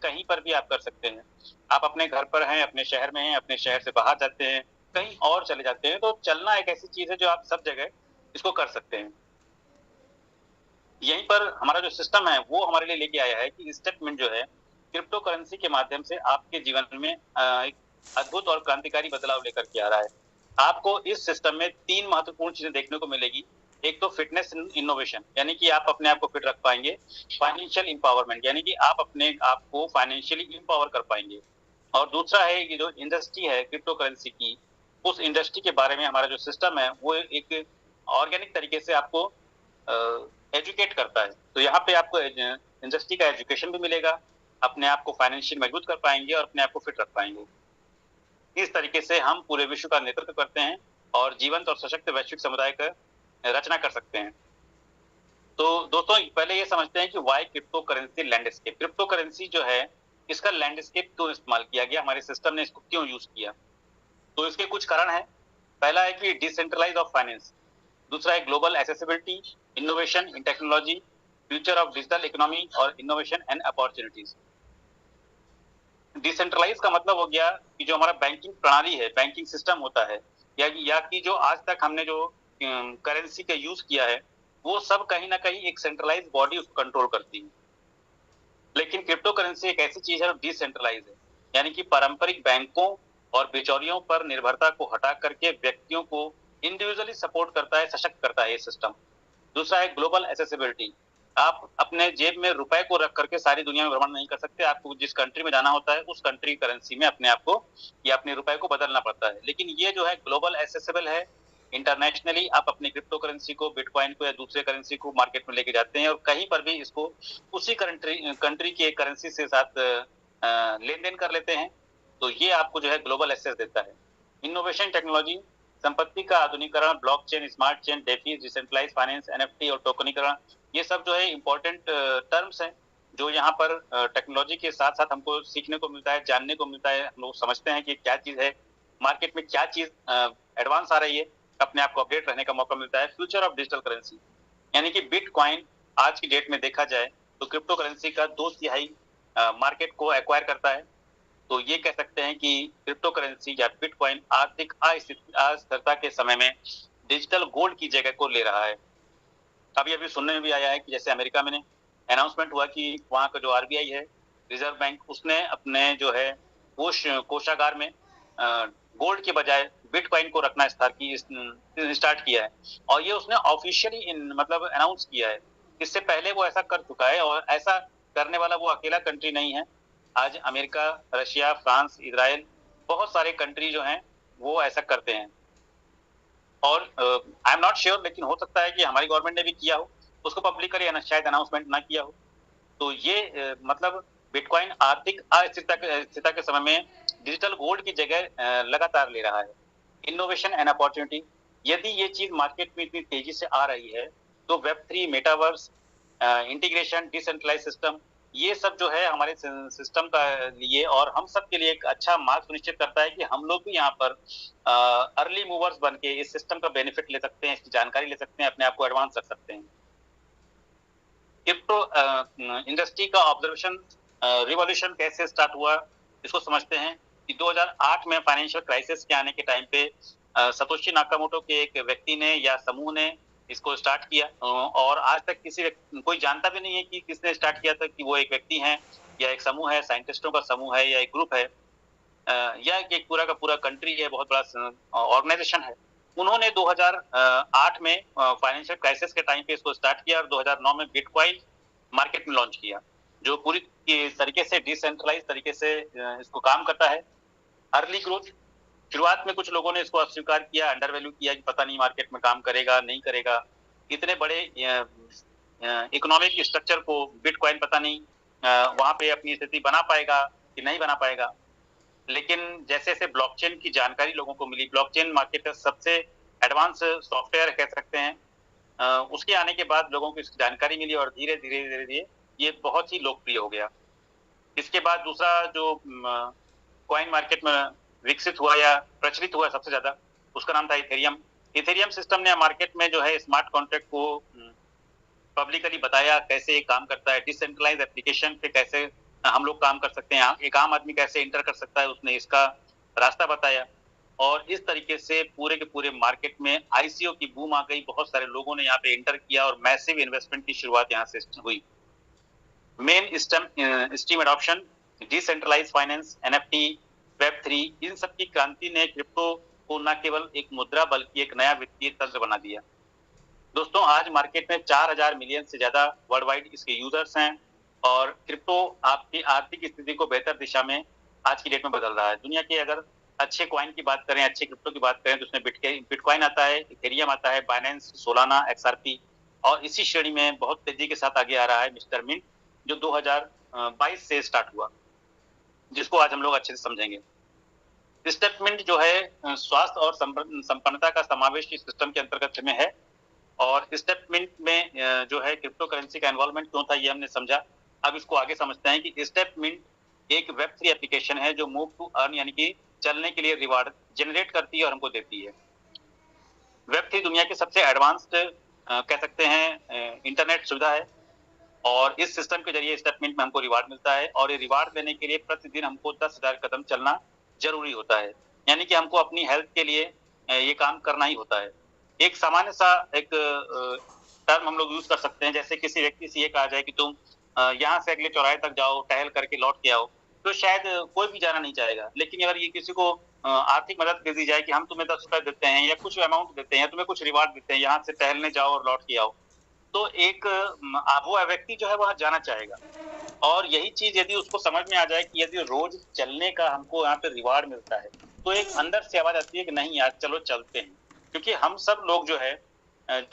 कहीं पर भी आप कर सकते हैं। आप अपने घर पर हैं, अपने शहर में हैं, अपने शहर से बाहर जाते हैं, कहीं और चले जाते हैं, तो चलना एक ऐसी चीज़ है जो आप सब जगह इसको कर सकते हैं। यहीं पर हमारा जो सिस्टम है वो हमारे लिए लेके आया है कि स्टेटमेंट जो है क्रिप्टो करेंसी के माध्यम से आपके जीवन में एक अद्भुत और क्रांतिकारी बदलाव लेकर के आ रहा है। आपको इस सिस्टम में 3 महत्वपूर्ण चीजें देखने को मिलेगी। एक तो फिटनेस इनोवेशन, यानी कि आप अपने आप को फिट रख पाएंगे। फाइनेंशियल एम्पावरमेंट, यानी कि आप अपने आप को फाइनेंशियली एम्पावर कर पाएंगे। और दूसरा है कि जो इंडस्ट्री है क्रिप्टो करेंसी की, उस इंडस्ट्री के बारे में हमारा जो सिस्टम है वो एक ऑर्गेनिक तरीके से आपको एजुकेट करता है। तो यहाँ पे आपको इंडस्ट्री का एजुकेशन भी मिलेगा, अपने आप को फाइनेंशियल मजबूत कर पाएंगे और अपने आप को फिट रख पाएंगे। इस तरीके से हम पूरे विश्व का नेतृत्व करते हैं और जीवंत और सशक्त वैश्विक समुदाय का रचना कर सकते हैं। तो दोस्तों पहले ये समझते हैं कि why crypto currency landscape. Crypto currency जो है इसका लैंडस्केप क्यों इस्तेमाल किया गया, हमारे सिस्टम ने इसको क्यों यूज किया। तो इसके कुछ कारण है। पहला है कि डिसेंट्रलाइज ऑफ फाइनेंस, दूसरा है global accessibility, innovation in technology, future of digital economy और इनोवेशन एंड अपॉर्चुनिटीज। डिसेंट्रलाइज का मतलब हो गया कि जो हमारा बैंकिंग प्रणाली है, बैंकिंग सिस्टम होता है, या कि जो आज तक हमने जो करेंसी का यूज किया है वो सब कहीं ना कहीं एक सेंट्रलाइज बॉडी उसको कंट्रोल करती है। लेकिन क्रिप्टो करेंसी एक ऐसी चीज है जो डिसेंट्रलाइज है, यानी कि पारंपरिक बैंकों और बिचौलियों पर निर्भरता को हटा करके व्यक्तियों को इंडिविजुअली सपोर्ट करता है, सशक्त करता है ये सिस्टम। दूसरा है ग्लोबल एक्सेसिबिलिटी। आप अपने जेब में रुपए को रख करके सारी दुनिया में भ्रमण नहीं कर सकते। आपको जिस कंट्री में जाना होता है उस कंट्री करेंसी में अपने आप को या अपने रुपए को बदलना पड़ता है। लेकिन ये जो है ग्लोबल एक्सेसिबल है। इंटरनेशनली आप अपनी क्रिप्टो करेंसी को, बिटकॉइन को या दूसरे करेंसी को मार्केट में लेके जाते हैं और कहीं पर भी इसको उसी कंट्री के करेंसी से साथ लेन देन कर लेते हैं। तो ये आपको जो है ग्लोबल एक्सेस देता है। इनोवेशन टेक्नोलॉजी, संपत्ति का आधुनिकीकरण, blockchain, smart chain, DeFi, decentralise finance, NFT और टोकनीकरण, ये सब जो है इंपॉर्टेंट टर्म्स हैं जो यहाँ पर टेक्नोलॉजी के साथ साथ हमको सीखने को मिलता है, जानने को मिलता है। हम लोग समझते हैं कि क्या चीज है, मार्केट में क्या चीज एडवांस आ रही है, अपने आप को अपडेट रहने का मौका मिलता है। फ्यूचर ऑफ डिजिटल करेंसी, यानी कि बिटकॉइन आज की डेट में देखा जाए तो क्रिप्टो करेंसी का 2/3 मार्केट को एक्वायर करता है। तो ये कह सकते हैं कि क्रिप्टो करेंसी या बिटकॉइन आर्थिक अस्थिरता के समय में डिजिटल गोल्ड की जगह को ले रहा है। अभी अभी सुनने में भी आया है कि जैसे अमेरिका में अनाउंसमेंट हुआ कि वहां का जो आरबीआई है, रिजर्व बैंक, उसने अपने जो है कोषागार में गोल्ड के बजाय बिटकॉइन को रखना स्टार्ट किया है। और ये उसने ऑफिशियली मतलब अनाउंस किया है। इससे पहले वो ऐसा कर चुका है और ऐसा करने वाला वो अकेला कंट्री नहीं है। आज अमेरिका, रशिया, फ्रांस, इजराइल, बहुत सारे कंट्री जो हैं वो ऐसा करते हैं। और आई एम नॉट श्योर, लेकिन हो सकता है कि हमारी गवर्नमेंट ने भी किया हो, उसको पब्लिकली शायद अनाउंसमेंट ना किया हो। तो ये मतलब बिटकॉइन आर्थिक अस्थिरता के समय में डिजिटल गोल्ड की जगह लगातार ले रहा है। इनोवेशन एंड अपॉर्चुनिटी, यदि ये चीज मार्केट में इतनी तेजी से आ रही है तो वेब3, मेटावर्स, इंटीग्रेशन, डिसेंट्रलाइज सिस्टम, ये सब जो है हमारे सिस्टम का लिए और हम सब के लिए एक अच्छा मार्ग सुनिश्चित करता है कि हम लोग भी यहाँ पर अर्ली मूवर्स बन के इस सिस्टम का बेनिफिट ले सकते हैं, इसकी जानकारी ले सकते हैं, अपने आप को एडवांस रख सकते हैं। क्रिप्टो इंडस्ट्री का ऑब्जर्वेशन रिवॉल्यूशन कैसे स्टार्ट हुआ, इसको समझते हैं कि 2008 में फाइनेंशियल क्राइसिस के आने के टाइम पे सतोशी नाकामोटो के एक व्यक्ति ने या समूह ने इसको स्टार्ट किया। और आज तक कोई जानता भी नहीं है कि किसने स्टार्ट किया था, कि वो एक व्यक्ति है या एक समूह है, साइंटिस्टों का समूह है या एक ग्रुप है, या एक पूरा का पूरा कंट्री है, बहुत बड़ा ऑर्गेनाइजेशन है। उन्होंने 2008 में फाइनेंशियल क्राइसिस के टाइम पे इसको स्टार्ट किया और 2009 में बिटकॉइन मार्केट में लॉन्च किया, जो पूरी तरीके से डिसेंट्रलाइज तरीके से इसको काम करता है। अर्ली ग्रोथ, शुरुआत में कुछ लोगों ने इसको अस्वीकार किया, अंडर वैल्यू किया कि पता नहीं मार्केट में काम करेगा नहीं करेगा, इतने बड़े इकोनॉमिक स्ट्रक्चर को बिटकॉइन पता नहीं वहां पे अपनी स्थिति बना पाएगा कि नहीं बना पाएगा। लेकिन जैसे जैसे ब्लॉकचेन की जानकारी लोगों को मिली, ब्लॉकचेन मार्केट का सबसे एडवांस सॉफ्टवेयर कह सकते हैं, उसके आने के बाद लोगों को इसकी जानकारी मिली और धीरे धीरे धीरे धीरे ये बहुत ही लोकप्रिय हो गया। इसके बाद दूसरा जो कॉइन मार्केट में विकसित हुआ या प्रचलित हुआ सबसे ज्यादा, उसका नाम था इथेरियम। इथेरियम सिस्टम ने मार्केट में जो है स्मार्ट कॉन्ट्रैक्ट को पब्लिकली बताया कैसे काम करता है, डिसेंट्रलाइज एप्लीकेशन पे कैसे हम लोग काम कर सकते हैं, एक आम आदमी कैसे एंटर कर सकता है, उसने इसका रास्ता बताया। और इस तरीके से पूरे के पूरे मार्केट में आईसीओ की बूम आ गई, बहुत सारे लोगों ने यहाँ पे एंटर किया और मैसिव इन्वेस्टमेंट की शुरुआत यहाँ से हुई। Main stream adoption, decentralise finance, NFT, web 3, इन सब की क्रांति ने क्रिप्टो को न केवल एक मुद्रा बल्कि एक नया वित्तीय तंत्र बना दिया। दोस्तों, आज मार्केट में 4000 मिलियन से ज्यादा वर्ल्ड वाइड इसके यूजर्स हैं और क्रिप्टो आपकी आर्थिक स्थिति को बेहतर दिशा में आज की डेट में बदल रहा है। दुनिया के अगर अच्छे कॉइन की बात करें, अच्छे क्रिप्टो की बात करें, तो उसमें बिटकॉइन आता है, इथेरियम आता है, बाइनेंस, सोलाना, एक्सआरपी, और इसी श्रेणी में बहुत तेजी के साथ आगे आ रहा है मिस्टर मिंट, जो 2022 से स्टार्ट हुआ, जिसको आज हम लोग अच्छे से समझेंगे। स्टेटमेंट जो है स्वास्थ्य और संपन्नता का समावेश इस सिस्टम के अंतर्गत में है। और स्टेटमेंट में जो है क्रिप्टो करेंसी का इन्वॉल्वमेंट क्यों था, ये हमने समझा। अब इसको आगे समझते हैं कि स्टेटमेंट एक वेब3 एप्लीकेशन है जो मूव टू अर्न यानी कि चलने के लिए रिवार्ड जनरेट करती है और हमको देती है। वेब3 दुनिया के सबसे एडवांस्ड कह सकते हैं इंटरनेट सुविधा है और इस सिस्टम के जरिए स्टेटमेंट में हमको रिवार्ड मिलता है और ये रिवार्ड लेने के लिए प्रतिदिन हमको 10,000 कदम चलना जरूरी होता है, यानी कि हमको अपनी हेल्थ के लिए ये काम करना ही होता है। एक सामान्य सा एक टर्म हम लोग यूज कर सकते हैं, जैसे किसी व्यक्ति से ये कहा जाए कि तुम यहाँ से अगले चौराहे तक जाओ, टहल करके लौट के आओ, तो शायद कोई भी जाना नहीं चाहेगा। लेकिन अगर ये किसी को आर्थिक मदद दे दी जाए कि हम तुम्हें 10 रुपए देते हैं या कुछ अमाउंट देते हैं या तुम्हें कुछ रिवार्ड देते हैं, यहाँ से टहलने जाओ और लौट के आओ, तो एक वो व्यक्ति जो है वह जाना चाहेगा। और यही चीज यदि उसको समझ में आ जाए कि यदि रोज चलने का हमको यहाँ पे रिवार्ड मिलता है, तो एक अंदर से आवाज आती है कि नहीं यार चलो चलते हैं। क्योंकि हम सब लोग जो है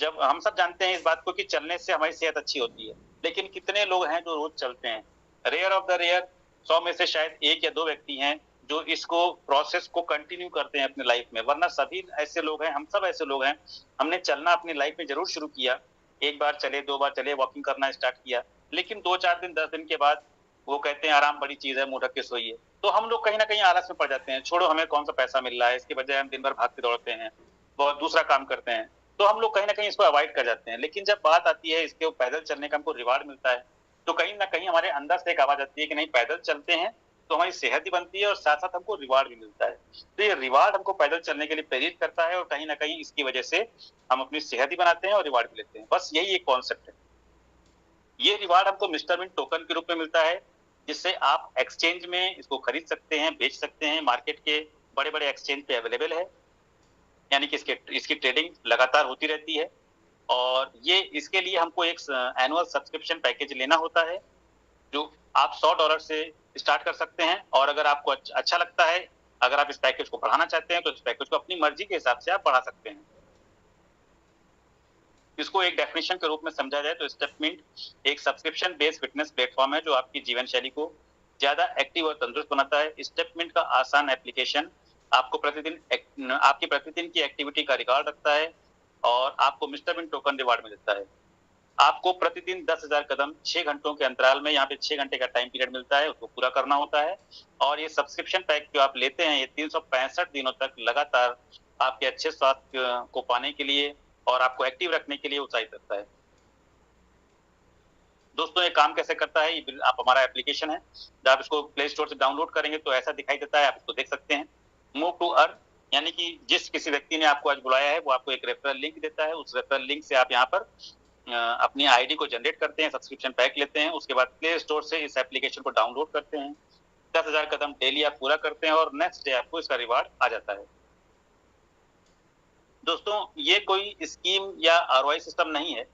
जब हम सब जानते हैं इस बात को कि चलने से हमारी सेहत अच्छी होती है, लेकिन कितने लोग हैं जो रोज चलते हैं? रेयर ऑफ द रेयर, 100 में से शायद 1 या 2 व्यक्ति हैं जो इसको प्रोसेस को कंटिन्यू करते हैं अपने लाइफ में, वरना सभी ऐसे लोग हैं, हम सब ऐसे लोग हैं, हमने चलना अपनी लाइफ में जरूर शुरू किया, 1 बार चले, 2 बार चले, वॉकिंग करना स्टार्ट किया, लेकिन 2-4 दिन 10 दिन के बाद वो कहते हैं आराम बड़ी चीज है, मुंह ढक के सोइए। तो हम लोग कहीं ना कहीं आलस में पड़ जाते हैं, छोड़ो हमें कौन सा पैसा मिल रहा है, इसके बजाय हम दिन भर भागते दौड़ते हैं, बहुत दूसरा काम करते हैं, तो हम लोग कहीं ना कहीं इसको अवॉइड कर जाते हैं। लेकिन जब बात आती है इसके पैदल चलने का हमको रिवार्ड मिलता है, तो कहीं ना कहीं हमारे अंदर से एक आवाज आती है कि नहीं, पैदल चलते हैं तो हमारी सेहत भी बनती है और साथ साथ हमको रिवार्ड भी मिलता है। तो ये रिवार्ड हमको पैदल चलने के लिए प्रेरित करता है और कहीं ना कहीं इसकी वजह से हम अपनी सेहत भी बनाते हैं और रिवार्ड भी लेते हैं। बस यही एक कॉन्सेप्ट है। ये रिवार्ड हमको मिस्टर मिंट टोकन के रूप में मिलता है, जिससे आप एक्सचेंज में इसको खरीद सकते हैं, बेच सकते हैं। मार्केट के बड़े बड़े एक्सचेंज पे अवेलेबल है, यानी कि इसकी ट्रेडिंग लगातार होती रहती है। और ये इसके लिए हमको एक एनुअल सब्सक्रिप्शन पैकेज लेना होता है, जो आप $100 से स्टार्ट कर सकते हैं। और अगर आपको अच्छा लगता है, अगर आप इस पैकेज को बढ़ाना चाहते हैं, तो इस पैकेज को अपनी मर्जी के हिसाब से आप बढ़ा सकते हैं। इसको एक डेफिनेशन के रूप में समझा जाए तो स्टेटमेंट एक सब्सक्रिप्शन बेस्ड फिटनेस प्लेटफॉर्म है जो आपकी जीवन शैली को ज्यादा एक्टिव और तंदुरुस्त बनाता है। स्टेटमेंट का आसान एप्लीकेशन आपको आपकी प्रतिदिन की एक्टिविटी का रिकॉर्ड रखता है और आपको मिस्टर मिंट टोकन रिवार्ड में देता है। आपको प्रतिदिन 10,000 कदम 6 घंटों के अंतराल में, यहाँ पे 6 घंटे का टाइम पीरियड मिलता है, उसको पूरा करना होता है। और ये सब्सक्रिप्शन पैक जो आप लेते हैं, ये 365 दिनों तक लगातार आपके अच्छे स्वास्थ्य को पाने के लिए और आपको एक्टिव रखने के लिए उत्साहित करता है। दोस्तों, ये काम कैसे करता है, आप हमारा एप्लीकेशन है, जब आप इसको प्ले स्टोर से डाउनलोड करेंगे तो ऐसा दिखाई देता है, आप इसको देख सकते हैं। मूव टू अर्न, यानी कि जिस किसी व्यक्ति ने आपको आज बुलाया है वो आपको एक रेफरल लिंक देता है, उस रेफरल लिंक से आप यहाँ पर अपनी आईडी को जनरेट करते हैं, सब्सक्रिप्शन पैक लेते हैं, उसके बाद प्ले स्टोर से इस एप्लीकेशन को डाउनलोड करते हैं, 10,000 कदम डेली आप पूरा करते हैं और नेक्स्ट डे आपको इसका रिवार्ड आ जाता है। दोस्तों, ये कोई स्कीम या आरओआई सिस्टम नहीं है,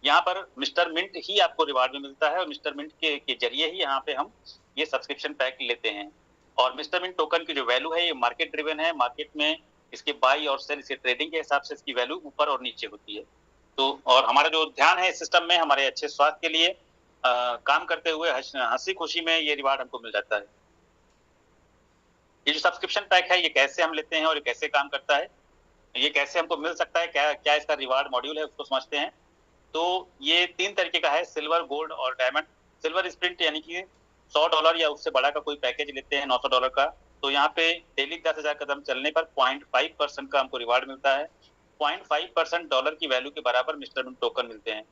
यहाँ पर मिस्टर मिंट ही आपको रिवार्ड में मिलता है और मिस्टर मिंट के जरिए ही यहाँ पे हम ये सब्सक्रिप्शन पैक लेते हैं। और मिस्टर मिंट टोकन की जो वैल्यू है ये मार्केट ड्रिवन है, मार्केट में इसके बाई और सेल, इसके ट्रेडिंग के हिसाब से इसकी वैल्यू ऊपर और नीचे होती है। तो और हमारा जो ध्यान है इस सिस्टम में हमारे अच्छे स्वास्थ्य के लिए काम करते हुए हंसी खुशी में ये रिवार्ड हमको मिल जाता है। ये जो सब्सक्रिप्शन पैक है ये कैसे हम लेते हैं और ये कैसे काम करता है, ये कैसे हमको मिल सकता है, क्या क्या इसका रिवार्ड मॉड्यूल है, उसको समझते हैं। तो ये 3 तरीके का है, सिल्वर, गोल्ड और डायमंड। सिल्वर स्प्रिंट यानी कि $100 या उससे बड़ा का कोई पैकेज लेते हैं $900 का, तो यहाँ पे डेली 10,000 कदम चलने पर 0.5% का हमको रिवार्ड मिलता है। 0.5% डॉलर की वैल्यू के बराबर मिस्टर मिंट टोकन मिलते हैं।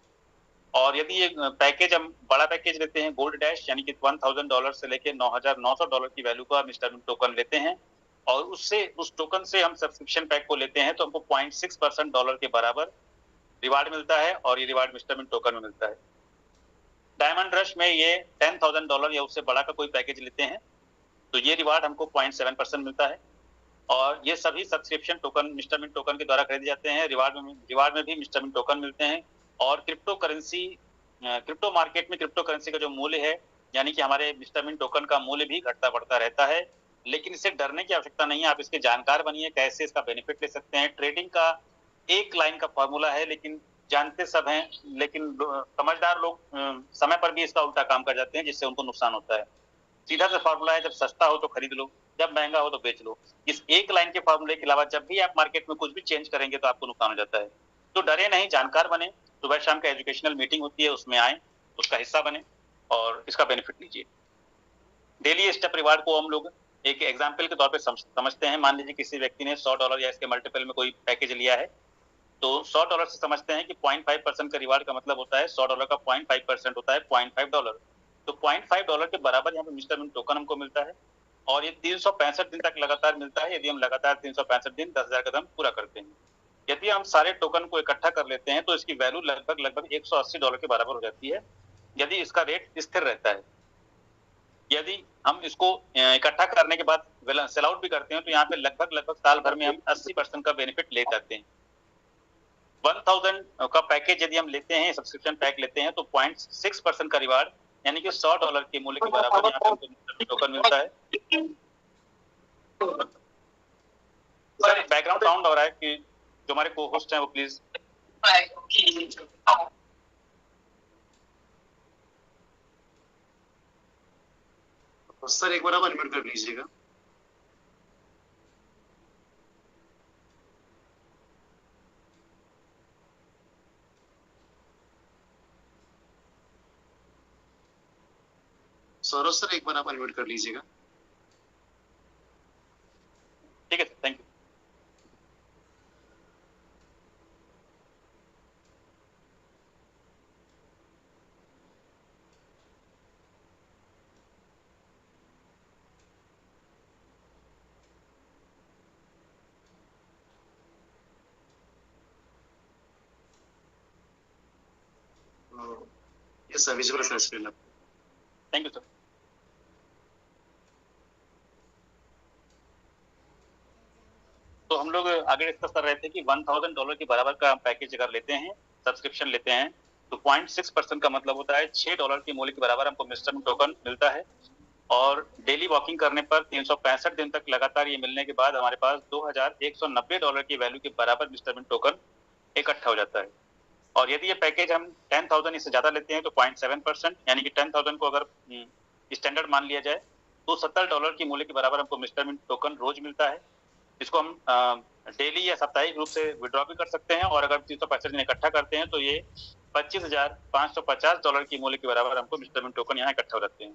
और यदि ये पैकेज हम बड़ा पैकेज लेते हैं गोल्ड डैश यानी कि $1000 से लेके $9900 की वैल्यू का हम इंस्टॉलमेंट टोकन लेते हैं और उससे उस टोकन से हम सब्सक्रिप्शन पैक को लेते हैं तो हमको 0.6% डॉलर के बराबर रिवार्ड मिलता है और ये रिवार्ड इंस्टॉलमेंट टोकन में मिलता है। डायमंड रश में ये $10,000 या उससे बड़ा का कोई पैकेज लेते हैं तो ये रिवार्ड हमको 0.7% मिलता है और ये सभी सब्सक्रिप्शन टोकन इंस्टॉलमेंट टोकन के द्वारा खरीदे जाते हैं। रिवार्ड में भी इंस्टॉलमेंट टोकन मिलते हैं और क्रिप्टो मार्केट में क्रिप्टो करेंसी का जो मूल्य है यानी कि हमारे इंस्टॉलमेंट टोकन का मूल्य भी घटता बढ़ता रहता है, लेकिन इससे डरने की आवश्यकता नहीं है। आप इसके जानकार बनिए, कैसे इसका बेनिफिट ले सकते हैं। ट्रेडिंग का एक लाइन का फॉर्मूला है, लेकिन जानते सब हैं, लेकिन समझदार लोग समय पर भी इसका उल्टा काम कर जाते हैं जिससे उनको नुकसान होता है। सीधा सा फॉर्मूला है, जब सस्ता हो तो खरीद लो, जब महंगा हो तो बेच लो। इस एक लाइन के फॉर्मूले के अलावा जब भी आप मार्केट में कुछ भी चेंज करेंगे तो आपको नुकसान हो जाता है। तो डरे नहीं, जानकार बने। सुबह शाम का एजुकेशनल मीटिंग होती है, उसमें आए, उसका हिस्सा बने और इसका बेनिफिट लीजिए। डेली स्टेप रिवार्ड को हम लोग एक एग्जाम्पल के तौर पे समझते हैं। मान लीजिए किसी व्यक्ति ने $100 या इसके मल्टीपल में कोई पैकेज लिया है तो $100 से समझते हैं कि 0.5% का रिवार्ड का मतलब होता है $100 का 0.5% होता है $0.5। तो $0.5 के बराबर यहाँ पे इंस्टॉलमेंट टोकन हमको मिलता है और ये 365 दिन तक लगातार मिलता है। यदि हम लगातार 365 दिन 10,000 कदम पूरा करते हैं, यदि हम सारे टोकन को इकट्ठा कर लेते हैं तो इसकी वैल्यू लगभग $180 के बराबर हो जाती है यदि इसका रेट स्थिर रहता है। यदि हम इसको इकट्ठा करने के बाद सेल आउट भी करते हैं तो यहाँ पे लगभग साल भर में हम 80% का बेनिफिट ले जाते हैं। 1000 का पैकेज यदि हम लेते हैं, सब्सक्रिप्शन पैक लेते हैं तो 0.6% का रिवार्ड यानी कि $100 के मूल्य के बराबर यहाँ पे हमको टोकन मिलता है। सर बैकग्राउंड साउंड हो रहा है कि जो हमारे को होस्ट हैं वो प्लीज। सर एक बार आप अनम्यूट कर लीजिएगा। सौरभ सर एक बार आप अनम्यूट कर लीजिएगा। ठीक है, thank you. Yes sir, visible है स्क्रीन पर। Thank you sir. तो हम लोग आगे डिस्कस कर रहे थे कि $1000 के बराबर का पैकेज अगर लेते हैं, सब्सक्रिप्शन लेते हैं तो 0.6% का मतलब होता है $6 के मूल्य के बराबर हमको इंस्टॉलमेंट टोकन मिलता है और डेली वॉकिंग करने पर 365 दिन तक लगातार ये मिलने के बाद हमारे पास $2190 की वैल्यू के बराबर इंस्टॉलमेंट टोकन इकट्ठा हो जाता है। और यदि ये पैकेज हम 10,000 इससे ज्यादा लेते हैं तो 0.7% यानी कि 10,000 को अगर स्टैंडर्ड मान लिया जाए तो $70 की मूल्य के बराबर हमको इंस्टॉलमेंट टोकन रोज मिलता है। इसको हम डेली या साप्ताहिक रूप से विड्रॉ भी कर सकते हैं और अगर 365 दिन इकट्ठा करते हैं तो ये $25,550 की मूल्य के बराबर हमको इंस्टॉलमेंट टोकन यहाँ इकट्ठा हो जाते हैं।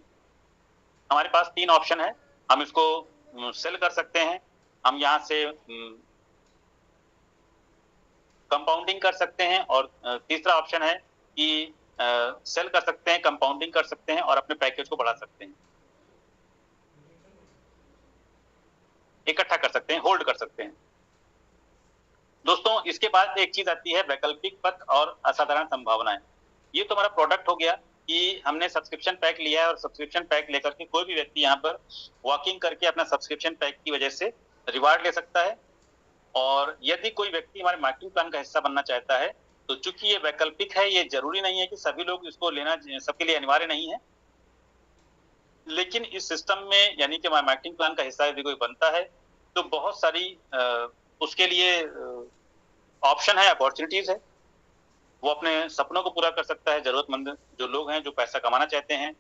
हमारे पास 3 ऑप्शन है, हम इसको सेल कर सकते हैं, हम यहाँ से कंपाउंडिंग कर सकते हैं और तीसरा ऑप्शन है कि सेल कर सकते हैं, कंपाउंडिंग कर सकते हैं और अपने पैकेज को बढ़ा सकते हैं, इकट्ठा कर सकते हैं, होल्ड कर सकते हैं। दोस्तों इसके बाद एक चीज आती है वैकल्पिक पथ और असाधारण संभावनाएं। ये तो हमारा प्रोडक्ट हो गया कि हमने सब्सक्रिप्शन पैक लिया है और सब्सक्रिप्शन पैक लेकर के कोई भी व्यक्ति यहाँ पर वॉकिंग करके अपना सब्सक्रिप्शन पैक की वजह से रिवार्ड ले सकता है। और यदि कोई व्यक्ति हमारे मार्केटिंग प्लान का हिस्सा बनना चाहता है तो चूंकि ये वैकल्पिक है, ये जरूरी नहीं है कि सभी लोग इसको लेना, सबके लिए अनिवार्य नहीं है, लेकिन इस सिस्टम में यानी कि हमारे मार्केटिंग प्लान का हिस्सा यदि कोई बनता है तो बहुत सारी उसके लिए ऑप्शन है, अपॉर्चुनिटीज है। वो अपने सपनों को पूरा कर सकता है। जरूरतमंद जो लोग हैं जो पैसा कमाना चाहते हैं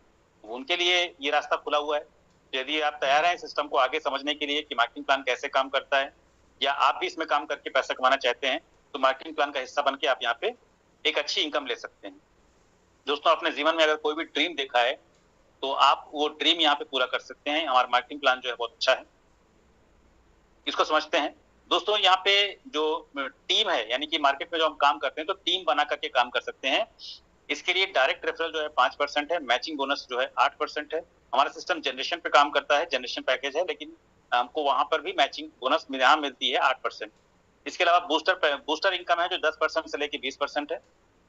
उनके लिए ये रास्ता खुला हुआ है। यदि आप तैयार हैं सिस्टम को आगे समझने के लिए कि मार्केटिंग प्लान कैसे काम करता है या आप भी इसमें काम करके पैसा कमाना चाहते हैं तो मार्केटिंग प्लान का हिस्सा बन के आप यहाँ पे एक अच्छी इनकम ले सकते हैं। दोस्तों अपने जीवन में अगर कोई भी ड्रीम देखा है तो आप वो ड्रीम यहाँ पे पूरा कर सकते हैं। हमारा मार्केटिंग प्लान जो है बहुत अच्छा है, इसको समझते हैं। दोस्तों यहाँ पे जो टीम है यानी कि मार्केट में जो हम काम करते हैं तो टीम बना करके काम कर सकते हैं। इसके लिए डायरेक्ट रेफरल जो है 5% है, मैचिंग बोनस जो है 8% है। हमारा सिस्टम जनरेशन पे काम करता है, जनरेशन पैकेज है, लेकिन हमको वहां पर भी मैचिंग बोनस यहाँ मिलती है 8%। इसके अलावा बूस्टर इनकम है जो 10% से लेके 20% है,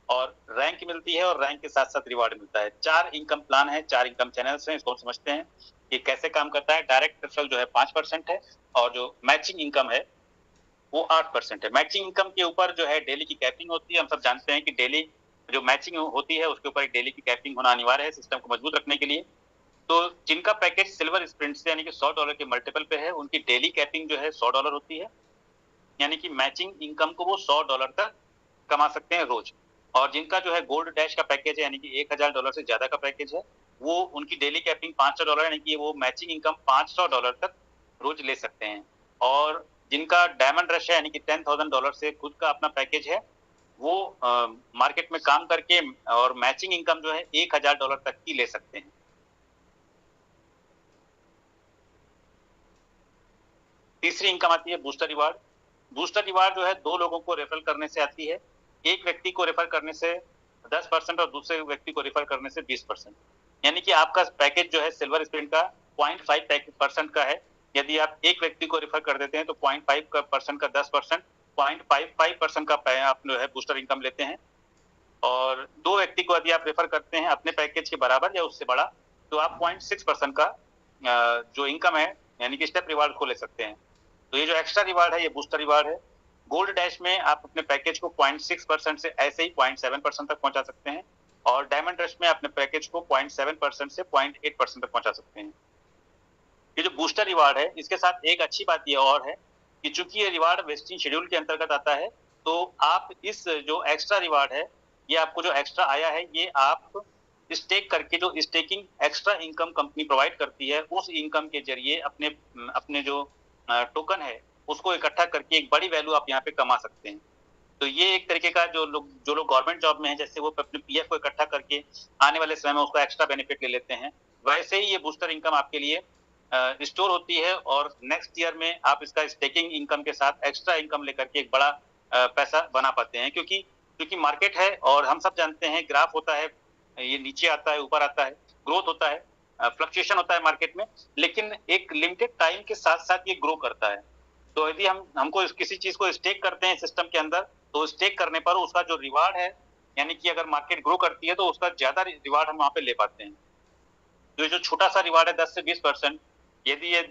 और रैंक मिलती है, और रैंक के साथ साथ रिवार्ड मिलता है। 4 इनकम प्लान है, 4 इनकम चैनल्स हैं। इसको हम समझते हैं कि कैसे काम करता है। डायरेक्ट रेफरल जो है 5% है, और जो मैचिंग इनकम है वो 8% है। मैचिंग इनकम के ऊपर जो है डेली की कैपिंग होती है। हम सब जानते हैं कि डेली जो मैचिंग होती है उसके ऊपर एक डेली की कैपिंग होना अनिवार्य है सिस्टम को मजबूत रखने के लिए। तो जिनका पैकेज सिल्वर स्प्रिंट से यानी कि $100 के मल्टीपल पे है, उनकी डेली कैपिंग जो है $100 होती है, यानी कि मैचिंग इनकम को वो $100 तक कमा सकते हैं रोज। और जिनका जो है गोल्ड डैश का पैकेज है, यानी कि $1000 से ज्यादा का पैकेज है, वो उनकी डेली कैपिंग $500, यानी कि वो मैचिंग इनकम $500 तक रोज ले सकते हैं। और जिनका डायमंड रश है, यानी कि $10,000 से खुद का अपना पैकेज है, वो मार्केट में काम करके और मैचिंग इनकम जो है $1000 तक की ले सकते हैं। तीसरी इनकम आती है बूस्टर रिवार्ड। बूस्टर रिवार्ड जो है 2 लोगों को रेफर करने से आती है। एक व्यक्ति को रेफर करने से 10% और दूसरे व्यक्ति को रेफर करने से 20%। यानी कि आपका पैकेज जो है सिल्वर स्प्रिंट का 0.5% का है। यदि आप एक व्यक्ति को रेफर कर देते हैं तो 0.5% का 10%, 0.55% का आप जो है बूस्टर इनकम लेते हैं। और 2 व्यक्ति को यदि आप रेफर करते हैं अपने पैकेज के बराबर या उससे बड़ा, तो आप 0.6% का जो इनकम है यानी कि स्टेप रिवार्ड को ले सकते हैं। तो ये जो एक्स्ट्रा रिवार्ड है ये बूस्टर रिवार्ड है। गोल्ड डैश में आप अपने पैकेज को 0.6% से ऐसे ही 0.7% तक पहुंचा सकते हैं, और डायमंड रश में अपने पैकेज को 0.7% से 0.8% तक पहुंचा सकते हैं। ये जो बूस्टर रिवार्ड है इसके साथ एक अच्छी बात ये और है कि चूंकि ये रिवार्ड वेस्टिंग शेड्यूल के अंतर्गत आता है, तो आप इस जो एक्स्ट्रा रिवार्ड है, ये आपको जो एक्स्ट्रा आया है, ये आप स्टेक करके जो staking extra income company provide करती है, उस इनकम के जरिए अपने जो टोकन है उसको इकट्ठा करके एक बड़ी वैल्यू आप यहाँ पे कमा सकते हैं। तो ये एक तरीके का जो लोग गवर्नमेंट जॉब में हैं, जैसे वो अपने पीएफ को इकट्ठा करके आने वाले समय में उसका एक्स्ट्रा बेनिफिट ले लेते हैं, वैसे ही ये बूस्टर इनकम आपके लिए स्टोर होती है, और नेक्स्ट ईयर में आप इसका स्टेकिंग इनकम के साथ एक्स्ट्रा इनकम लेकर के एक बड़ा पैसा बना पाते हैं। क्योंकि मार्केट है और हम सब जानते हैं ग्राफ होता है, ये नीचे आता है ऊपर आता है, ग्रोथ होता है, फ्लक्चुएशन होता है मार्केट में, लेकिन एक लिमिटेड टाइम के साथ साथ ये ग्रो करता है। तो यदि हमको किसी चीज को स्टेक करते हैं सिस्टम के अंदर, तो स्टेक करने पर उसका जो रिवार्ड है, यानी कि अगर मार्केट ग्रो करती है तो उसका ज्यादा रिवार्ड हम वहां पे ले पाते हैं। तो ये जो छोटा सा रिवार्ड है 10 से 20%, यदि ये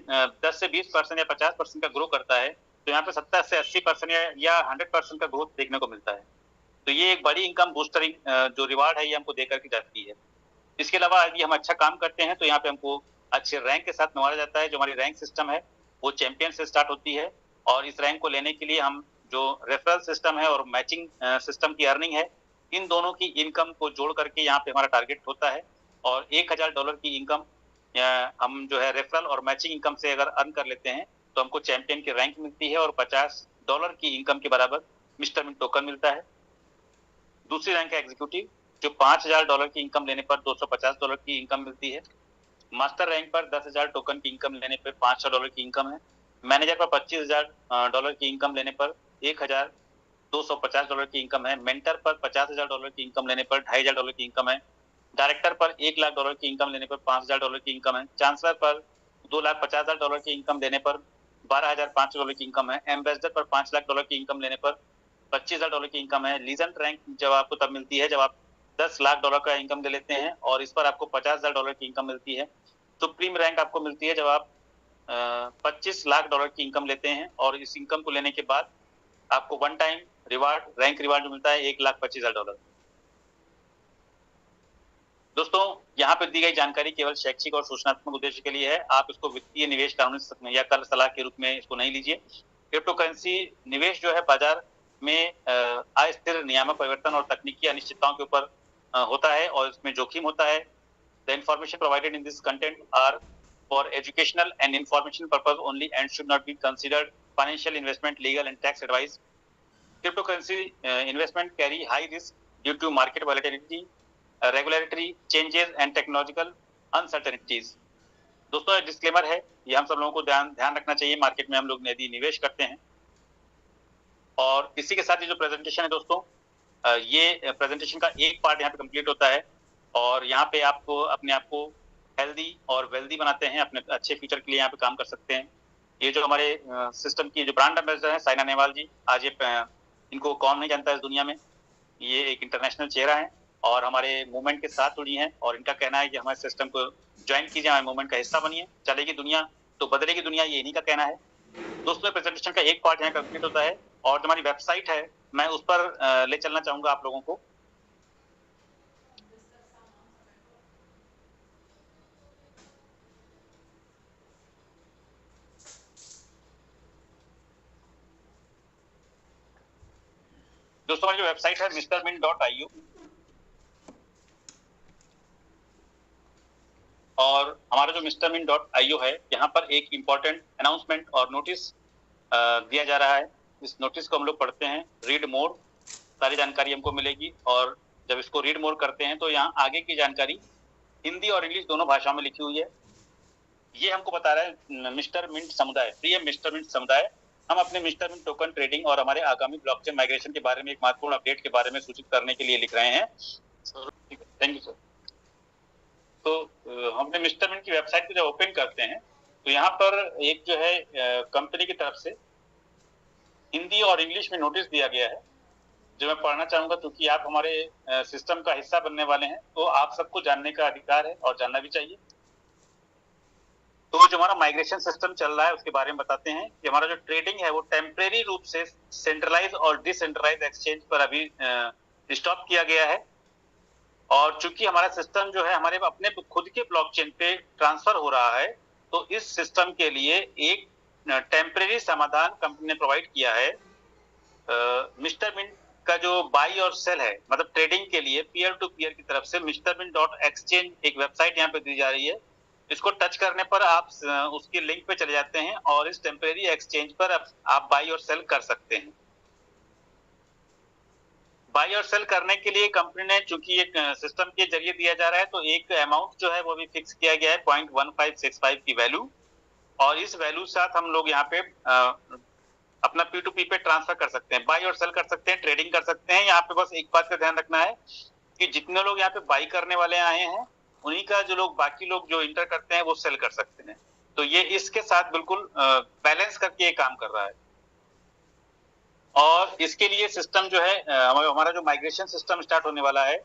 10 से 20% या 50% का ग्रो करता है, तो यहाँ पे 70 से 80% या 100% का ग्रोथ देखने को मिलता है। तो ये एक बड़ी इनकम बूस्टरिंग जो रिवार्ड है ये हमको देकर के जाती है। इसके अलावा यदि हम अच्छा काम करते हैं तो यहाँ पे हमको अच्छे रैंक के साथ नवाजा जाता है। जो हमारी रैंक सिस्टम है वो चैंपियन से स्टार्ट होती है, और इस रैंक को लेने के लिए हम जो रेफरल सिस्टम है और मैचिंग सिस्टम की अर्निंग है, इन दोनों की इनकम को जोड़ करके यहाँ पे हमारा टारगेट होता है। और $1000 की इनकम हम जो है रेफरल और मैचिंग इनकम से अगर अर्न कर लेते हैं तो हमको चैंपियन की रैंक मिलती है, और $50 की इनकम के बराबर मिस्टर मिंट टोकन मिलता है। दूसरी रैंक है एग्जीक्यूटिव, जो $5000 की इनकम लेने पर $250 की इनकम मिलती है। मास्टर रैंक पर 10,000 टोकन की इनकम लेने पर $500 की इनकम है। मैनेजर पर $25,000 की इनकम लेने पर $1,250 की इनकम है। मेंटर पर $50,000 की इनकम लेने पर $2,500 की इनकम है। डायरेक्टर पर $1,00,000 की इनकम लेने पर $5,000 की इनकम है। चांसलर पर $2,50,000 की इनकम लेने पर $12,500 की इनकम है। एम्बेसडर पर $5,00,000 की इनकम लेने पर $25,000 की इनकम है। लीजेंड रैंक जब आपको तब मिलती है जब आप $10,00,000 का इनकम ले लेते हैं, और इस पर आपको $50,000 की इनकम मिलती है। सुप्रीम रैंक आपको मिलती है जब आप $25,00,000 की इनकम लेते हैं, और इस इनकम को लेने के बाद आपको one time reward rank reward जो मिलता है $1,25,000। दोस्तों, यहाँ पे दी गई जानकारी केवल शैक्षिक और सूचनात्मक उद्देश्य के लिए है। आप इसको वित्तीय निवेश कानूनी या कर सलाह के रूप में इसको नहीं लीजिए। क्रिप्टो करेंसी निवेश जो है बाजार में अस्थिर नियामक परिवर्तन और तकनीकी अनिश्चितताओं के ऊपर होता है, और इसमें जोखिम होता है। The information provided in this content are for educational and information purpose only and should not be considered financial investment, legal and tax advice. Cryptocurrency investment carry high risk due to market volatility, regulatory changes and technological uncertainties। दोस्तों, disclaimer है, ये हम सब लोगों को ध्यान रखना चाहिए मार्केट में हम लोग यदि निवेश करते हैं। और इसी के साथ ये जो प्रेजेंटेशन है दोस्तों, ये प्रेजेंटेशन का एक पार्ट यहाँ पे कंप्लीट होता है और यहाँ पे आपको अपने आप को हेल्दी और वेल्दी बनाते हैं, अपने अच्छे फ्यूचर के लिए यहाँ पे काम कर सकते हैं। ये जो हमारे सिस्टम की जो ब्रांड एम्बेसडर है साइना नेहवाल जी, आज ये इनको कौन नहीं जानता है इस दुनिया में, ये एक इंटरनेशनल चेहरा है और हमारे मूवमेंट के साथ जुड़ी हैं और इनका कहना है कि हमारे सिस्टम को ज्वाइन कीजिए, हमारे मूवमेंट का हिस्सा बनिए, चलेगी दुनिया तो बदलेगी दुनिया, ये इन्हीं का कहना है। दोस्तों प्रेजेंटेशन का एक पार्ट यहाँ कंप्लीट होता है और जो हमारी वेबसाइट है मैं उस पर ले चलना चाहूंगा आप लोगों को। दोस्तों हमारी जो वेबसाइट है mrmint.io और हमारा जो mrmint.io है यहाँ पर एक इम्पोर्टेंट अनाउंसमेंट और नोटिस दिया जा रहा है। इस नोटिस को हम लोग पढ़ते हैं, रीड मोर, सारी जानकारी हमको मिलेगी और जब इसको रीड मोर करते हैं तो यहाँ आगे की जानकारी हिंदी और इंग्लिश दोनों भाषाओं में लिखी हुई है। ये हमको बता रहा है मिस्टर मिंट समुदाय, प्रिय मिस्टर मिंट समुदाय, हम अपने मिस्टर मिंट टोकन ट्रेडिंग और हमारे आगामी ब्लॉकचेन माइग्रेशन के बारे में एक महत्वपूर्ण अपडेट के बारे में सूचित करने के लिए लिख रहे हैं। Thank you sir. तो हमने मिस्टर मिंट की वेबसाइट को जब ओपन करते हैं तो यहाँ पर एक जो है कंपनी की तरफ से हिंदी और इंग्लिश में नोटिस दिया गया है जो मैं पढ़ना चाहूंगा, क्योंकि आप हमारे सिस्टम का हिस्सा बनने वाले हैं तो आप सबको जानने का अधिकार है और जानना भी चाहिए। तो जो हमारा माइग्रेशन सिस्टम चल रहा है उसके बारे में बताते हैं कि हमारा जो ट्रेडिंग है वो टेम्परेरी रूप से सेंट्रलाइज और डिसेंट्रलाइज एक्सचेंज पर अभी स्टॉप किया गया है और चूंकि हमारा सिस्टम जो है हमारे अपने खुद के ब्लॉकचेन पे ट्रांसफर हो रहा है तो इस सिस्टम के लिए एक टेम्परेरी समाधान कंपनी ने प्रोवाइड किया है। मिस्टर मिंट का जो बाई और सेल है, मतलब ट्रेडिंग के लिए पीयर टू पीयर की तरफ से mrmint.exchange एक वेबसाइट यहाँ पे दी जा रही है। इसको टच करने पर आप उसकी लिंक पे चले जाते हैं और इस टेम्परेरी एक्सचेंज पर आप बाई और सेल कर सकते हैं। बाई और सेल करने के लिए कंपनी ने चूंकि एक सिस्टम के जरिए दिया जा रहा है तो एक अमाउंट जो है वो भी फिक्स किया गया है 0.1565 की वैल्यू, और इस वैल्यू के साथ हम लोग यहाँ पे अपना P2P पे ट्रांसफर कर सकते हैं, बाई और सेल कर सकते हैं, ट्रेडिंग कर सकते हैं। यहाँ पे बस एक बात का ध्यान रखना है कि जितने लोग यहाँ पे बाई करने वाले आए हैं उन्हीं का जो लोग बाकी लोग जो इंटर करते हैं वो सेल कर सकते हैं। तो ये इसके साथ बिल्कुल बैलेंस करके ये काम कर रहा है। और इसके लिए सिस्टम जो है हमारा जो माइग्रेशन सिस्टम स्टार्ट होने वाला है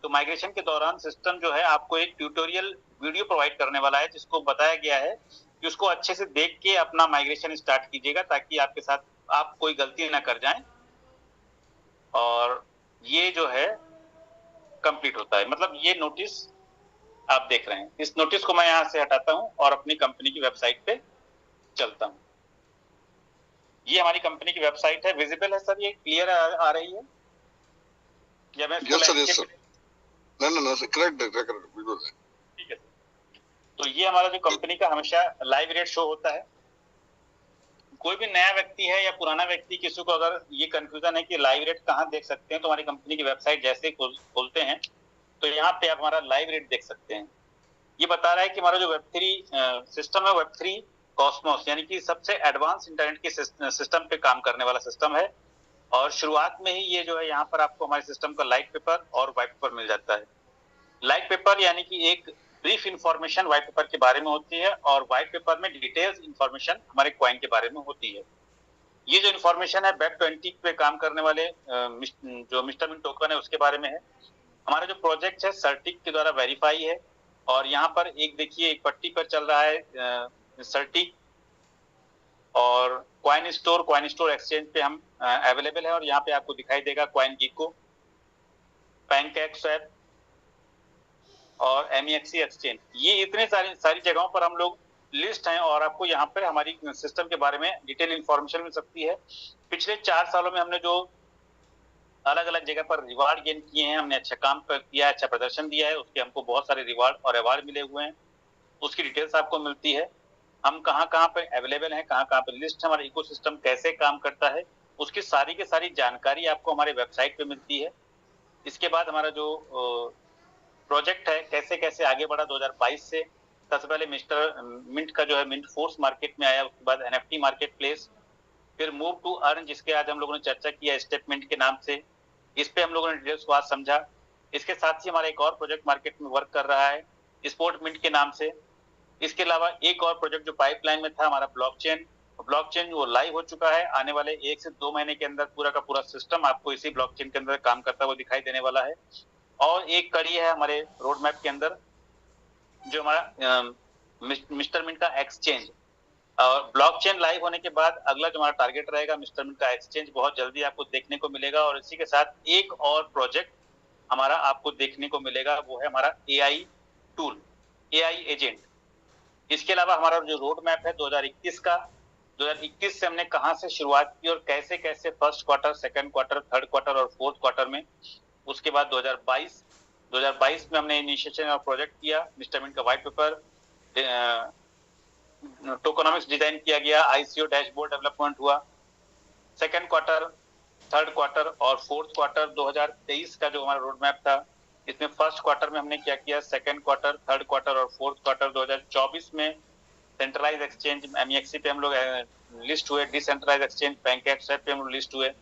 तो माइग्रेशन के दौरान सिस्टम जो है आपको एक ट्यूटोरियल वीडियो प्रोवाइड करने वाला है जिसको बताया गया है कि उसको अच्छे से देख के अपना माइग्रेशन स्टार्ट कीजिएगा ताकि आपके साथ आप कोई गलती ना कर जाएं। और ये जो है कंप्लीट होता है, मतलब ये नोटिस आप देख रहे हैं। इस नोटिस को मैं यहाँ से हटाता हूँ और अपनी कंपनी की वेबसाइट पे चलता हूँ। ये हमारी कंपनी की वेबसाइट है, विजिबल है सर, ये क्लियर आ रही है या मैं यस सर ना करेक्ट बिल्कुल ठीक है। तो ये हमारा जो कंपनी का हमेशा लाइव रेट शो होता है। कोई भी नया व्यक्ति है या पुराना व्यक्ति, किसी को अगर ये कंफ्यूजन है कि लाइव रेट कहाँ देख सकते हैं तो हमारी कंपनी की वेबसाइट जैसे खोलते हैं तो यहाँ पे आप हमारा लाइव रेट देख सकते हैं। ये बता रहा है कि हमारा जो Web3 सिस्टम है Web3 कॉस्मोस यानी कि सबसे एडवांस इंटरनेट के सिस्टम पे काम करने वाला सिस्टम है। और शुरुआत में ही ये जो है यहाँ पर आपको हमारे सिस्टम का लाइट पेपर और व्हाइट पेपर मिल जाता है। लाइट पेपर यानी कि एक ब्रीफ इंफॉर्मेशन व्हाइट पेपर के बारे में होती है और व्हाइट पेपर में डिटेल्स इंफॉर्मेशन हमारे कॉइन के बारे में होती है। ये जो इंफॉर्मेशन है Web20 पे काम करने वाले जो मिस्टर मिंट टोकन है उसके बारे में है। हमारा जो प्रोजेक्ट है सर्टिक के द्वारा वेरीफाई है और यहाँ पर एक देखिए एक पट्टी पर चल रहा है सर्टिक और कॉइन स्टोर एक्सचेंज पे हम अवेलेबल है और यहाँ पे आपको दिखाई देगा कॉइन गिको, पैनकेकस्वैप और MEXC एक्सचेंज। ये इतने सारी जगहों पर हम लोग लिस्ट हैं और आपको यहाँ पर हमारी सिस्टम के बारे में डिटेल इंफॉर्मेशन मिल सकती है। पिछले 4 सालों में हमने जो अलग अलग जगह पर रिवार्ड गेन किए हैं, हमने अच्छा काम किया है, अच्छा प्रदर्शन दिया है, उसके हमको बहुत सारे रिवार्ड और अवार्ड मिले हुए हैं, उसकी डिटेल्स आपको मिलती है। हम कहाँ कहाँ पे अवेलेबल हैं, कहाँ कहाँ पे लिस्ट है, हमारा इकोसिस्टम कैसे काम करता है, उसकी सारी की सारी जानकारी आपको हमारे वेबसाइट पे मिलती है। इसके बाद हमारा जो प्रोजेक्ट है कैसे कैसे आगे बढ़ा 2022 से, सबसे पहले मिस्टर मिंट का जो है मिंट फोर्स मार्केट में आया, उसके बाद NFT मार्केट प्लेस, फिर मूव टू अर्न जिसके आज हम लोगों ने चर्चा किया स्टेटमेंट के नाम से, इस पे हम लोगों ने डिटेल्स को आज समझा। इसके साथ ही हमारा एक और प्रोजेक्ट मार्केट में वर्क कर रहा है स्पोर्ट मिंट के नाम से। इसके अलावा एक और प्रोजेक्ट जो पाइपलाइन में था हमारा ब्लॉकचेन वो लाइव हो चुका है। आने वाले 1 से 2 महीने के अंदर पूरा का पूरा सिस्टम आपको इसी ब्लॉकचेन के अंदर काम करता हुआ दिखाई देने वाला है। और एक कड़ी है हमारे रोड मैप के अंदर जो हमारा मिस्टर मिंट का एक्सचेंज। और ब्लॉकचेन लाइव होने के बाद अगला जो हमारा टारगेट रहेगा मिस्टर मिंट का एक्सचेंज बहुत जल्दी आपको देखने को मिलेगा। और इसी के साथ एक और प्रोजेक्ट हमारा आपको देखने को मिलेगा, वो है हमारा एआई टूल, एआई एजेंट। इसके अलावा हमारा जो रोड मैप है 2021 का, 2021 से हमने कहां से शुरुआत की और कैसे कैसे first quarter, second quarter, third quarter और फोर्थ क्वार्टर में, उसके बाद 2022 में हमने इनिशिएशन और प्रोजेक्ट किया, मिस्टर मिंट का व्हाइट पेपर, टोकनॉमिक्स डिजाइन किया गया, आईसीओ डैशबोर्ड डेवलपमेंट हुआ। सेकंड क्वार्टर, थर्ड क्वार्टर और फोर्थ क्वार्टर 2023 का जो हमारा रोड मैप था, इसमें फर्स्ट क्वार्टर में हमने क्या किया, सेकंड क्वार्टर, थर्ड क्वार्टर और फोर्थ क्वार्टर 2024 में सेंट्रलाइज एक्सचेंज एमईएक्सी पे हम लोग लिस्ट हुए, डिसेंट्रलाइज एक्सचेंज बैंकएक्स पे हम लोग लिस्ट हुए।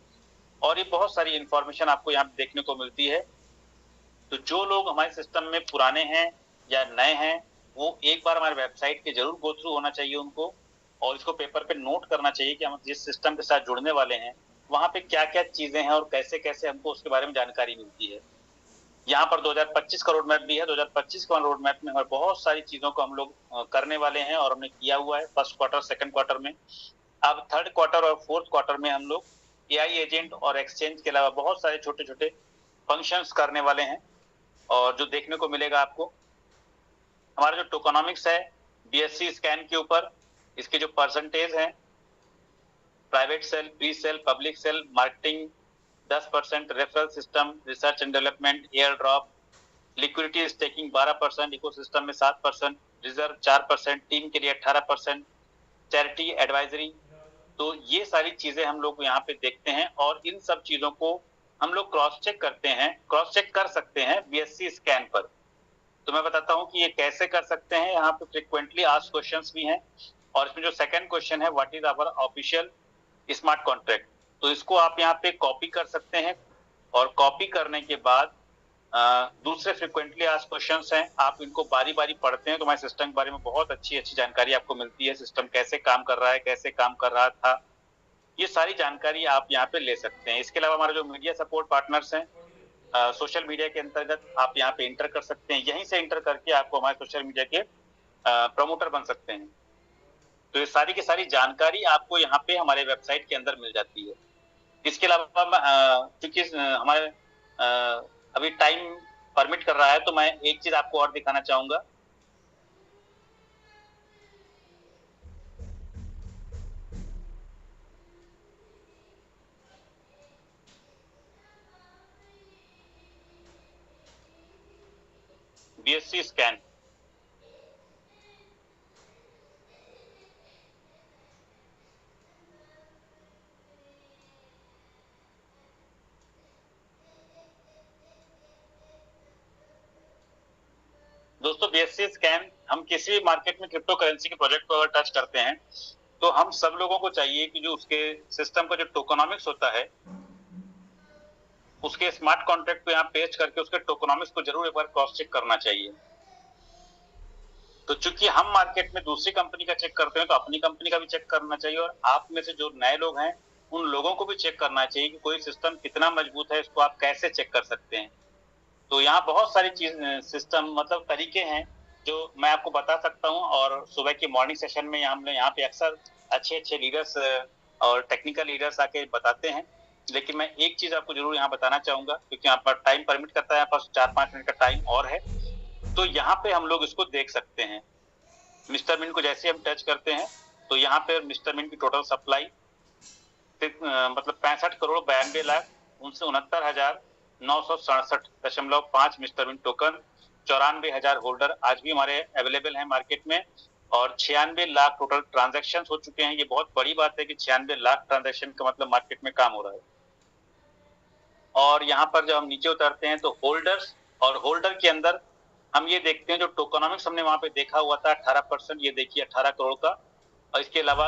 और ये बहुत सारी इंफॉर्मेशन आपको यहाँ देखने को मिलती है। तो जो लोग हमारे सिस्टम में पुराने हैं या नए हैं, वो एक बार हमारे वेबसाइट के जरूर गो थ्रू होना चाहिए उनको, और इसको पेपर पे नोट करना चाहिए कि हम जिस सिस्टम के साथ जुड़ने वाले हैं वहां पे क्या क्या चीजें हैं और कैसे कैसे हमको उसके बारे में जानकारी मिलती है। यहाँ पर 2025 का रोड मैप भी है। 2025 का रोड मैप में हमारे बहुत सारी चीजों को हम लोग करने वाले हैं और हमने किया हुआ है फर्स्ट क्वार्टर, सेकंड क्वार्टर में। अब थर्ड क्वार्टर और फोर्थ क्वार्टर में हम लोग एआई एजेंट और एक्सचेंज के अलावा बहुत सारे छोटे छोटे फंक्शंस करने वाले हैं। और जो देखने को मिलेगा आपको, हमारा जो टोकनॉमिक्स है बीएससी स्कैन के ऊपर, इसके जो परसेंटेज हैं, private sale, pre sale, public sale, marketing 10%, referral system, research and development, air drop, liquidity staking 12%, ecosystem में 7%, रिजर्व 4%, टीम के लिए 18%, चैरिटी एडवाइजरी। तो ये सारी चीजें हम लोग यहाँ पे देखते हैं और इन सब चीजों को हम लोग क्रॉस चेक करते हैं, क्रॉस चेक कर सकते हैं बीएससी स्कैन पर। तो मैं बताता हूँ कि ये कैसे कर सकते हैं। यहाँ पे फ्रिक्वेंटली आस्क्ड क्वेश्चंस भी हैं और इसमें जो सेकंड क्वेश्चन है, what is our official smart contract, तो इसको आप यहाँ पे कॉपी कर सकते हैं। और कॉपी करने के बाद दूसरे फ्रिक्वेंटली आस्क्ड क्वेश्चंस हैं, आप इनको बारी बारी पढ़ते हैं तो हमारे सिस्टम के बारे में बहुत अच्छी अच्छी जानकारी आपको मिलती है। सिस्टम कैसे काम कर रहा है, कैसे काम कर रहा था, ये सारी जानकारी आप यहाँ पे ले सकते हैं। इसके अलावा हमारे जो मीडिया सपोर्ट पार्टनर्स हैं, सोशल मीडिया के अंतर्गत आप यहाँ पे इंटर कर सकते हैं। यहीं से इंटर करके आपको हमारे सोशल मीडिया के प्रमोटर बन सकते हैं। तो ये सारी की सारी जानकारी आपको यहाँ पे हमारे वेबसाइट के अंदर मिल जाती है। इसके अलावा क्योंकि हमारे अभी टाइम परमिट कर रहा है, तो मैं एक चीज आपको और दिखाना चाहूंगा। बीएससी स्कैन, दोस्तों बीएससी स्कैन, हम किसी भी मार्केट में क्रिप्टो करेंसी के प्रोजेक्ट को अगर टच करते हैं तो हम सब लोगों को चाहिए कि जो उसके सिस्टम का जो टोकनॉमिक्स होता है, उसके स्मार्ट कॉन्ट्रैक्ट को यहाँ पेस्ट करके उसके टोकनॉमिक्स को जरूर एक बार क्रॉस चेक करना चाहिए। तो चूंकि हम मार्केट में दूसरी कंपनी का चेक करते हैं, तो अपनी कंपनी का भी चेक करना चाहिए और आप में से जो नए लोग हैं उन लोगों को भी चेक करना चाहिए कि कोई सिस्टम कितना मजबूत है, इसको आप कैसे चेक कर सकते हैं। तो यहाँ बहुत सारी चीज सिस्टम मतलब तरीके हैं जो मैं आपको बता सकता हूँ। और सुबह की मॉर्निंग सेशन में हमने यहाँ पे अक्सर अच्छे अच्छे लीडर्स और टेक्निकल लीडर्स आके बताते हैं। लेकिन मैं एक चीज आपको जरूर यहाँ बताना चाहूंगा, क्योंकि यहाँ पर टाइम परमिट करता है, यहाँ पर 4-5 मिनट का टाइम और है। तो यहाँ पे हम लोग इसको देख सकते हैं। मिस्टर मिंट को जैसे हम टच करते हैं तो यहाँ पे मिस्टर मिंट की टोटल सप्लाई मतलब 65,92,69,967.5 मिस्टर मिंट टोकन, 94,000 होल्डर आज भी हमारे अवेलेबल हैं मार्केट में, और 96 लाख टोटल ट्रांजैक्शन हो चुके हैं। ये बहुत बड़ी बात है कि 96 लाख ट्रांजैक्शन का मतलब मार्केट में काम हो रहा है। और यहाँ पर जब हम नीचे उतरते हैं तो होल्डर्स, और होल्डर के अंदर हम ये देखते हैं जो टोकनॉमिक्स हमने वहां पे देखा हुआ था 18%, ये देखिए 18 करोड़ का। और इसके अलावा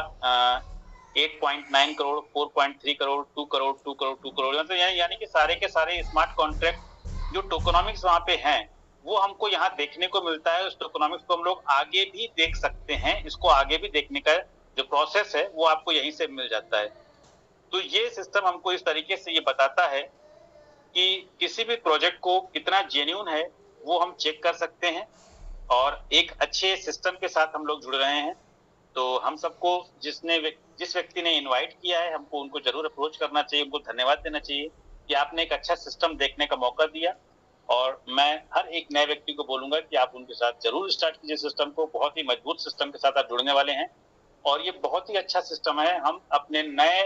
8.9 करोड़, 4.3 करोड़, 2 करोड़, 2 करोड़, 2 करोड़, मतलब यानी कि सारे के सारे स्मार्ट कॉन्ट्रैक्ट जो टोकनॉमिक्स वहाँ पे हैं वो हमको यहाँ देखने को मिलता है। उस टोकनॉमिक्स को हम लोग आगे भी देख सकते हैं, इसको आगे भी देखने का जो प्रोसेस है वो आपको यहीं से मिल जाता है। तो ये सिस्टम हमको इस तरीके से ये बताता है कि किसी भी प्रोजेक्ट को कितना जेन्युइन है वो हम चेक कर सकते हैं, और एक अच्छे सिस्टम के साथ हम लोग जुड़ रहे हैं। तो हम सबको जिस व्यक्ति ने इनवाइट किया है, हमको उनको जरूर अप्रोच करना चाहिए, उनको धन्यवाद देना चाहिए कि आपने एक अच्छा सिस्टम देखने का मौका दिया। और मैं हर एक नए व्यक्ति को बोलूंगा कि आप उनके साथ जरूर स्टार्ट कीजिए सिस्टम को। बहुत ही मजबूत सिस्टम के साथ आप जुड़ने वाले हैं और ये बहुत ही अच्छा सिस्टम है। हम अपने नए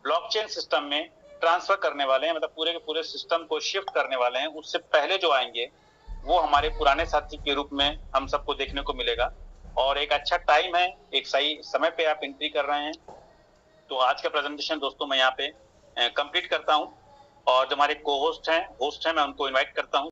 ब्लॉकचेन सिस्टम में ट्रांसफर करने वाले हैं, मतलब पूरे के पूरे सिस्टम को शिफ्ट करने वाले हैं। उससे पहले जो आएंगे वो हमारे पुराने साथी के रूप में हम सबको देखने को मिलेगा, और एक अच्छा टाइम है, एक सही समय पे आप एंट्री कर रहे हैं। तो आज का प्रेजेंटेशन दोस्तों मैं यहाँ पे कंप्लीट करता हूँ, और जो हमारे को होस्ट हैं मैं उनको इनवाइट करता हूँ।